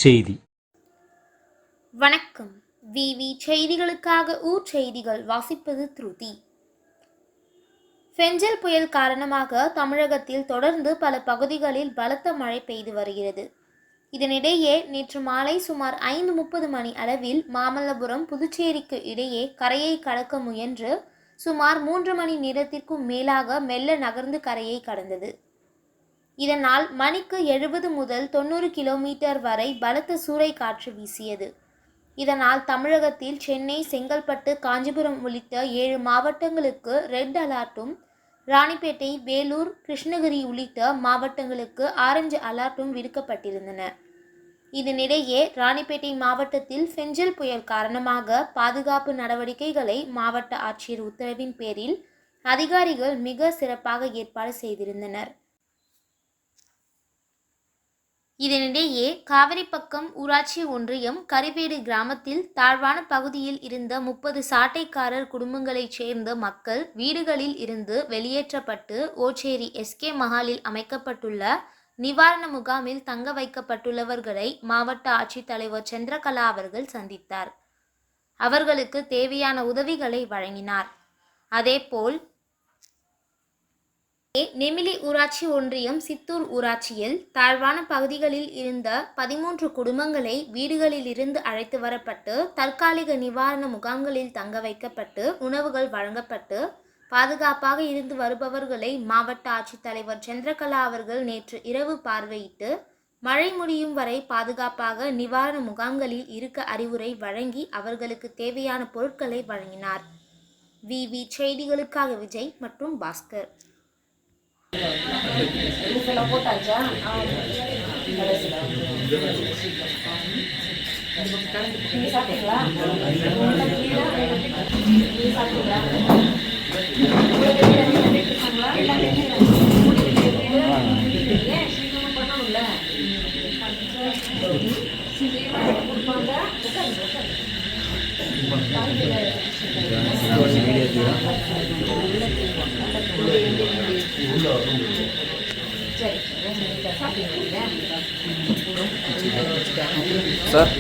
செய்தி. வணக்கம். விவி செய்திகளுக்காக ஊர் செய்திகள் வாசிப்பது திருதி. ஃபெஞ்சல் புயல் காரணமாக தமிழகத்தில் தொடர்ந்து பல பகுதிகளில் பலத்த மழை பெய்து வருகிறது. இதனிடையே நேற்று மாலை சுமார் 5:30 மணி அளவில் மாமல்லபுரம் புதுச்சேரிக்கு இடையே கரையை கடக்க முயன்று சுமார் 3 மணி நேரத்திற்கும் மேலாக மெல்ல நகர்ந்து கரையை கடந்தது. இதனால் மணிக்கு 70 முதல் 90 கிலோமீட்டர் வரை பலத்த சூறைக்காற்று வீசியது. இதனால் தமிழகத்தில் சென்னை, செங்கல்பட்டு, காஞ்சிபுரம் உள்ளிட்ட 7 மாவட்டங்களுக்கு ரெட் அலர்ட்டும், ராணிப்பேட்டை, வேலூர், கிருஷ்ணகிரி உள்ளிட்ட மாவட்டங்களுக்கு ஆரஞ்சு அலர்ட்டும் விடுக்கப்பட்டிருந்தன. இதனிடையே ராணிப்பேட்டை மாவட்டத்தில் ஃபெஞ்சல் புயல் காரணமாக பாதுகாப்பு நடவடிக்கைகளை மாவட்ட ஆட்சியர் உத்தரவின் பேரில் அதிகாரிகள் மிக சிறப்பாக ஏற்பாடு செய்திருந்தனர். இதனிடையே காவிரிப்பக்கம் ஊராட்சி ஒன்றியம் கரிவேடு கிராமத்தில் தாழ்வான பகுதியில் இருந்த 30 சாட்டைக்காரர் குடும்பங்களைச் சேர்ந்த மக்கள் வீடுகளில் இருந்து வெளியேற்றப்பட்டு ஓச்சேரி எஸ்கே மஹாலில் அமைக்கப்பட்டுள்ள நிவாரண முகாமில் தங்க வைக்கப்பட்டுள்ளவர்களை மாவட்ட ஆட்சித்தலைவர் சந்திரகலா அவர்கள் சந்தித்தார். அவர்களுக்கு தேவையான உதவிகளை வழங்கினார். அதேபோல் நெமிலி ஊராட்சி ஒன்றியம் சித்தூர் ஊராட்சியில் தாழ்வான பகுதிகளில் இருந்த 13 குடும்பங்களை வீடுகளில் இருந்து அழைத்து வரப்பட்டு தற்காலிக நிவாரண முகாம்களில் தங்க வைக்கப்பட்டு உணவுகள் வழங்கப்பட்டு பாதுகாப்பாக இருந்து வருபவர்களை மாவட்ட ஆட்சித்தலைவர் சந்திரகலா அவர்கள் நேற்று இரவு பார்வையிட்டு மழை முடியும் வரை பாதுகாப்பாக நிவாரண முகாம்களில் இருக்க அறிவுரை வழங்கி அவர்களுக்கு தேவையான பொருட்களை வழங்கினார். விவி செய்திகளுக்காக விஜய் மற்றும் பாஸ்கர். சார்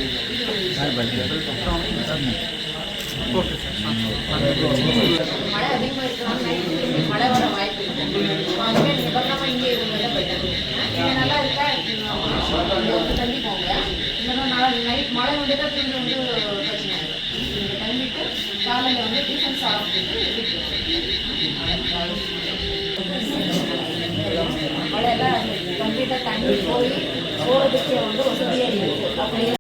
மழை அதிகமாக இருக்கிறாங்க, மழை வர வாய்ப்பு இருக்கு. நீங்கள் பத்திரமா இங்கே இருந்தால் போயிட்டாங்க. நீங்கள் நல்லா இருக்கா தள்ளி போங்க. இன்னும் நாளை நைட் மழை வந்துட்டால் திரும்ப பிரச்சனை ஆகும். நீங்கள் தள்ளிட்டு காலையில் டிஃபன் சாப்பிட்டு மழையெல்லாம் கம்ப்ளீட்டாக தண்ணி போய் போகிறதுக்கு வசதியாக இருக்குது. அப்படியே